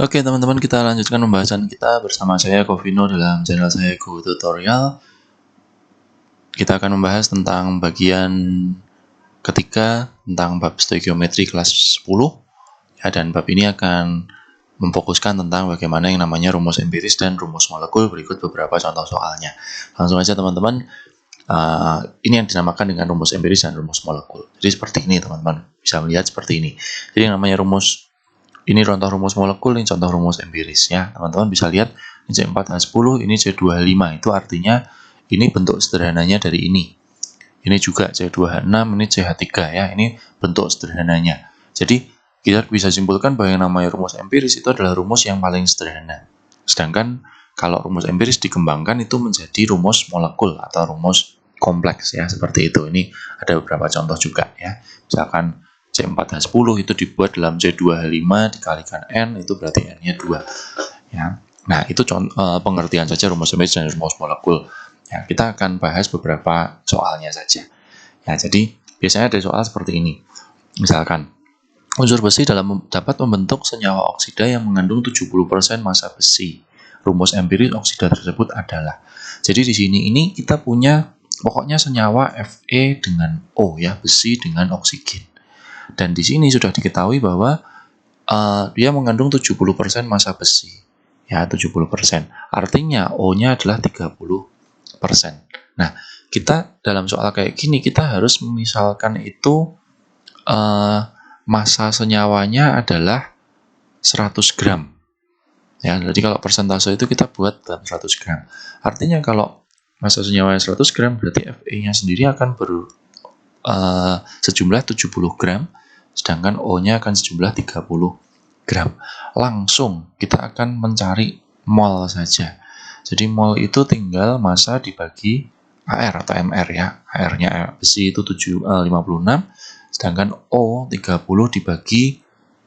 Oke teman-teman, kita lanjutkan pembahasan kita bersama saya Covino dalam channel saya Go Tutorial. Kita akan membahas tentang bagian ketiga tentang bab stoikiometri kelas 10 ya, dan bab ini akan memfokuskan tentang bagaimana yang namanya rumus empiris dan rumus molekul. Berikut beberapa contoh soalnya. Langsung aja teman-teman. Ini yang dinamakan dengan rumus empiris dan rumus molekul. Jadi seperti ini teman-teman, bisa melihat seperti ini. Jadi yang namanya rumus ini contoh rumus molekul, ini contoh rumus empiris ya. Teman-teman bisa lihat ini C4H10, ini C2H5. Itu artinya ini bentuk sederhananya dari ini. Ini juga C2H6, ini CH3 ya. Ini bentuk sederhananya. Jadi kita bisa simpulkan bahwa yang namanya rumus empiris itu adalah rumus yang paling sederhana. Sedangkan kalau rumus empiris dikembangkan itu menjadi rumus molekul atau rumus kompleks ya, seperti itu. Ini ada beberapa contoh juga ya. Misalkan C4H10 itu dibuat dalam C2H5 dikalikan N, itu berarti N-nya 2 ya. Nah, itu pengertian saja rumus empiris dan rumus molekul. Ya, kita akan bahas beberapa soalnya saja. Ya, jadi biasanya ada soal seperti ini. Misalkan unsur besi dapat membentuk senyawa oksida yang mengandung 70% massa besi. Rumus empiris oksida tersebut adalah. Jadi di sini ini kita punya pokoknya senyawa Fe dengan O ya, besi dengan oksigen. Dan di sini sudah diketahui bahwa dia mengandung 70% massa besi. Ya, 70%. Artinya O-nya adalah 30%. Nah, kita dalam soal kayak gini kita harus memisalkan itu massa senyawanya adalah 100 gram. Ya, jadi kalau persentase itu kita buat dalam 100 gram. Artinya kalau massa senyawanya 100 gram berarti Fe-nya sendiri akan sejumlah 70 gram. Sedangkan O-nya akan sejumlah 30 gram. Langsung kita akan mencari mol saja. Jadi mol itu tinggal massa dibagi AR atau MR ya. AR-nya besi itu 56, sedangkan O 30 dibagi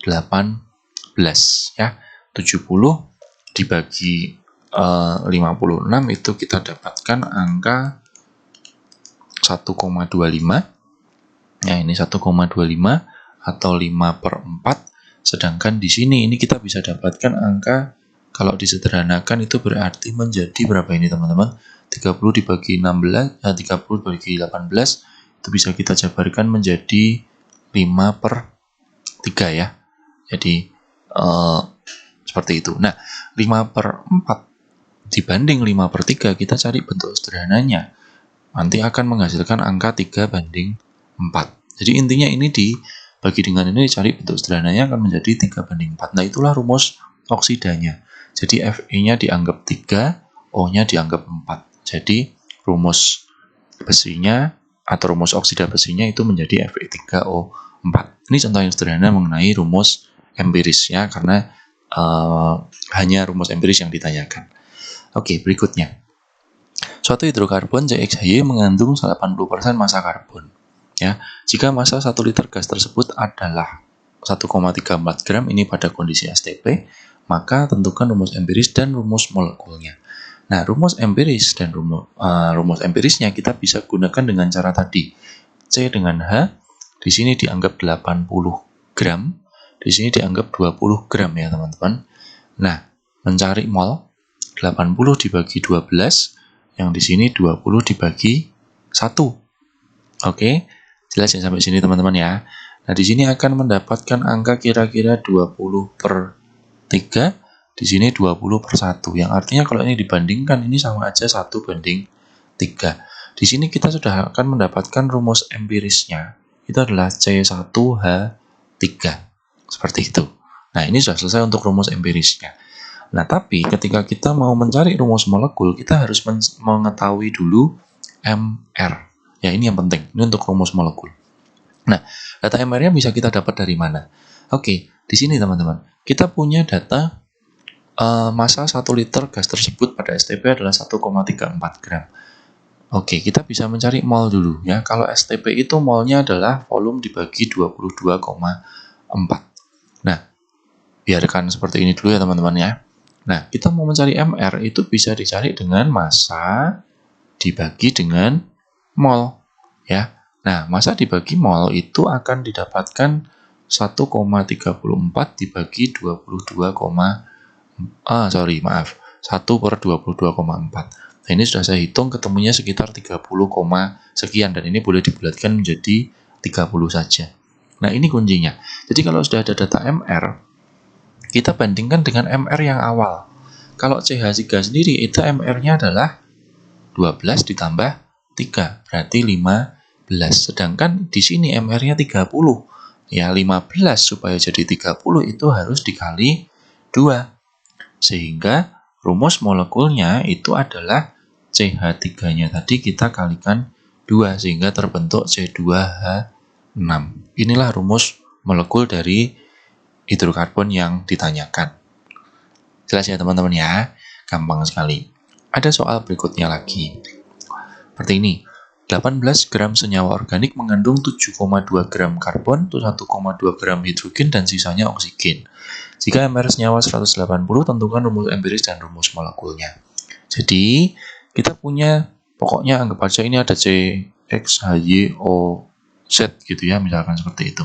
18 ya. 70 dibagi 56 itu kita dapatkan angka 1,25. Ya, ini 1,25 atau 5/4. Sedangkan di sini ini kita bisa dapatkan angka, kalau disederhanakan itu berarti menjadi berapa ini teman-teman? 30 dibagi 16, 30 dibagi 18 itu bisa kita jabarkan menjadi 5/3 ya. Jadi seperti itu. Nah, 5/4 dibanding 5/3 kita cari bentuk sederhananya. Nanti akan menghasilkan angka 3/4. Jadi intinya ini dibagi dengan ini dicari bentuk sederhananya akan menjadi 3/4. Nah, itulah rumus oksidanya. Jadi Fe-nya dianggap 3, O-nya dianggap 4. Jadi rumus besinya atau rumus oksida besinya itu menjadi Fe3O4. Ini contoh yang sederhana mengenai rumus empiris ya, karena hanya rumus empiris yang ditanyakan. Oke, berikutnya. Suatu hidrokarbon CXHY mengandung 80% massa karbon. Ya, jika massa 1 liter gas tersebut adalah 1,34 gram ini pada kondisi STP, maka tentukan rumus empiris dan rumus molekulnya. Nah, rumus empiris dan rumus empirisnya kita bisa gunakan dengan cara tadi. C dengan H di sini dianggap 80 gram, di sini dianggap 20 gram ya, teman-teman. Nah, mencari mol 80 dibagi 12, yang di sini 20 dibagi 1. Oke, jelas ya sampai sini teman-teman ya. Nah, di sini akan mendapatkan angka kira-kira 20/3, di sini 20/1. Yang artinya kalau ini dibandingkan ini sama aja 1/3. Di sini kita sudah akan mendapatkan rumus empirisnya. Itu adalah C1H3. Seperti itu. Nah, ini sudah selesai untuk rumus empirisnya. Nah, tapi ketika kita mau mencari rumus molekul, kita harus mengetahui dulu MR. Ya, ini yang penting. Ini untuk rumus molekul. Nah, data MR-nya bisa kita dapat dari mana? Oke, di sini teman-teman. Kita punya data massa 1 liter gas tersebut pada STP adalah 1,34 gram. Oke, kita bisa mencari mol dulu ya. Kalau STP itu molnya adalah volume dibagi 22,4. Nah, biarkan seperti ini dulu ya teman-teman ya. Nah, kita mau mencari MR itu bisa dicari dengan massa dibagi dengan mol ya. Nah, massa dibagi mol itu akan didapatkan 1,34 dibagi 1/22,4. Nah, ini sudah saya hitung ketemunya sekitar 30, sekian, dan ini boleh dibulatkan menjadi 30 saja. Nah, ini kuncinya. Jadi kalau sudah ada data MR, kita bandingkan dengan MR yang awal. Kalau CH3 sendiri itu MR-nya adalah 12 ditambah 3, berarti 15. Sedangkan di sini MR-nya 30. Ya, 15 supaya jadi 30 itu harus dikali 2. Sehingga rumus molekulnya itu adalah CH3-nya tadi kita kalikan 2 sehingga terbentuk C2H6. Inilah rumus molekul dari hidrokarbon yang ditanyakan. Jelas ya teman-teman ya? Gampang sekali. Ada soal berikutnya lagi. Seperti ini. 18 gram senyawa organik mengandung 7,2 gram karbon, 1,2 gram hidrogen, dan sisanya oksigen. Jika MR senyawa 180, tentukan rumus empiris dan rumus molekulnya. Jadi, kita punya, pokoknya anggap aja ini ada C, X, H, Y, O, Z gitu ya, misalkan seperti itu.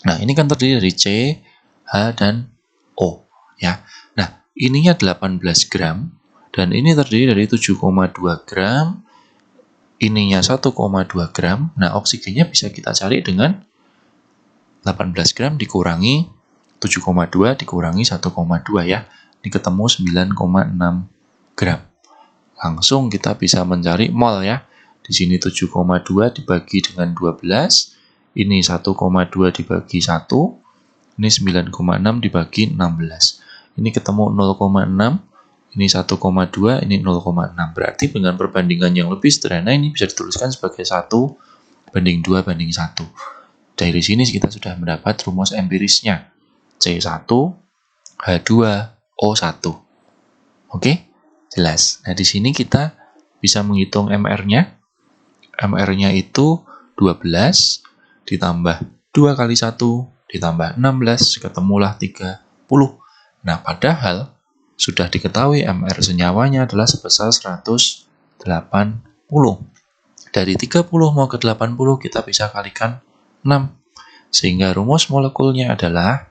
Nah, ini kan terdiri dari C, H, dan O. Ya. Nah, ininya 18 gram, dan ini terdiri dari 7,2 gram, ininya 1,2 gram. Nah, oksigennya bisa kita cari dengan 18 gram dikurangi 7,2 dikurangi 1,2 ya. Ini ketemu 9,6 gram. Langsung kita bisa mencari mol ya. Di sini 7,2 dibagi dengan 12. Ini 1,2 dibagi 1. Ini 9,6 dibagi 16. Ini ketemu 0,6. Ini 1,2, ini 0,6. Berarti dengan perbandingan yang lebih sederhana ini bisa dituliskan sebagai 1:2:1. Dari sini kita sudah mendapat rumus empirisnya. C1H2O1. Oke? Jelas. Nah, di sini kita bisa menghitung MR-nya. MR-nya itu 12 ditambah 2 kali 1 ditambah 16, ketemulah 30. Nah, padahal sudah diketahui MR senyawanya adalah sebesar 180. Dari 30 mau ke 80 kita bisa kalikan 6. Sehingga rumus molekulnya adalah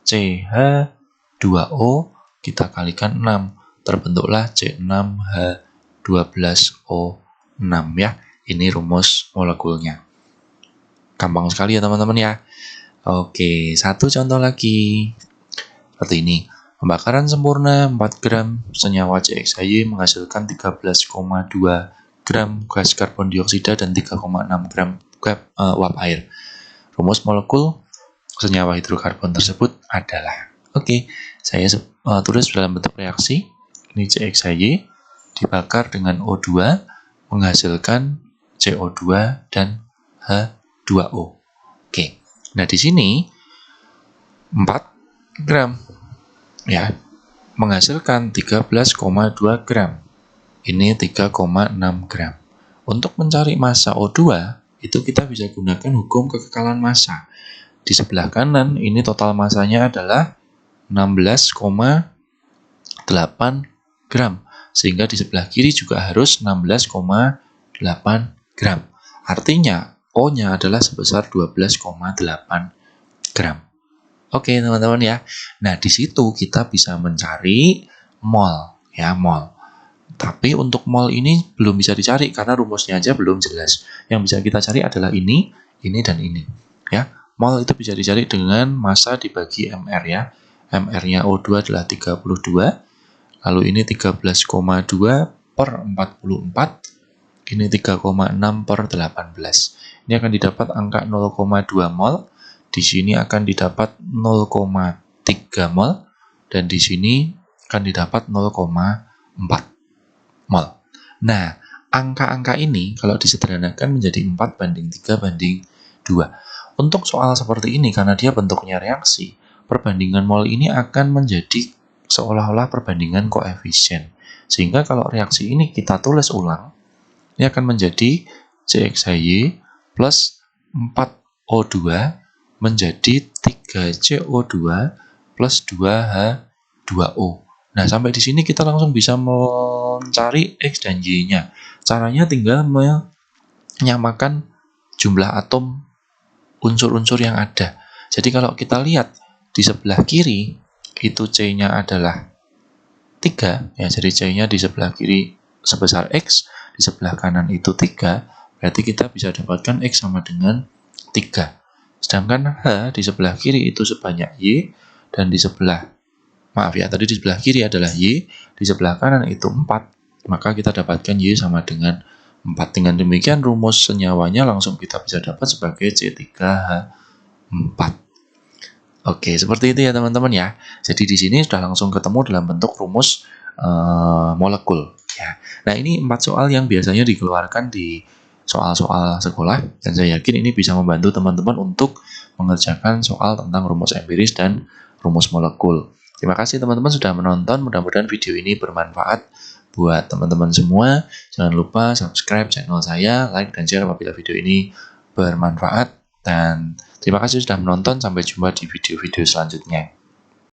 CH2O kita kalikan 6. Terbentuklah C6H12O6 ya. Ini rumus molekulnya. Gampang sekali ya teman-teman ya. Oke, satu contoh lagi. Seperti ini. Pembakaran sempurna 4 gram senyawa CXHY menghasilkan 13,2 gram gas karbon dioksida dan 3,6 gram uap air. Rumus molekul senyawa hidrokarbon tersebut adalah, oke, saya tulis dalam bentuk reaksi. Ini CXHY dibakar dengan O2 menghasilkan CO2 dan H2O. Oke, nah di sini 4 gram ya menghasilkan 13,2 gram. Ini 3,6 gram. Untuk mencari massa O2 itu kita bisa gunakan hukum kekekalan massa. Di sebelah kanan ini total massanya adalah 16,8 gram. Sehingga di sebelah kiri juga harus 16,8 gram. Artinya O-nya adalah sebesar 12,8 gram. Oke, teman-teman ya. Nah, di situ kita bisa mencari mol, ya, mol. Tapi untuk mol ini belum bisa dicari karena rumusnya aja belum jelas. Yang bisa kita cari adalah ini, dan ini, ya. Mol itu bisa dicari dengan massa dibagi MR ya. MR-nya O2 adalah 32, lalu ini 13,2 per 44, ini 3,6 per 18. Ini akan didapat angka 0,2 mol. Di sini akan didapat 0,3 mol, dan di sini akan didapat 0,4 mol. Nah, angka-angka ini kalau disederhanakan menjadi 4:3:2. Untuk soal seperti ini, karena dia bentuknya reaksi, perbandingan mol ini akan menjadi seolah-olah perbandingan koefisien. Sehingga kalau reaksi ini kita tulis ulang, ini akan menjadi CXHY plus 4O2 menjadi 3CO2 plus 2H2O. Nah, sampai di sini kita langsung bisa mencari X dan Y-nya. Caranya tinggal menyamakan jumlah atom unsur-unsur yang ada. Jadi kalau kita lihat di sebelah kiri itu C-nya adalah 3 ya, jadi C-nya di sebelah kiri sebesar X, di sebelah kanan itu 3, berarti kita bisa dapatkan X sama dengan 3. Sedangkan H di sebelah kiri itu sebanyak Y, dan di sebelah, maaf ya, tadi di sebelah kiri adalah Y, di sebelah kanan itu 4, maka kita dapatkan Y sama dengan 4. Dengan demikian rumus senyawanya langsung kita bisa dapat sebagai C3H4. Oke, seperti itu ya teman-teman ya. Jadi di sini sudah langsung ketemu dalam bentuk rumus molekul. Ya. Nah, ini 4 soal yang biasanya dikeluarkan di soal-soal sekolah, dan saya yakin ini bisa membantu teman-teman untuk mengerjakan soal tentang rumus empiris dan rumus molekul. Terima kasih teman-teman sudah menonton. Mudah-mudahan video ini bermanfaat buat teman-teman semua. Jangan lupa subscribe channel saya, like dan share apabila video ini bermanfaat. Dan terima kasih sudah menonton. Sampai jumpa di video-video selanjutnya.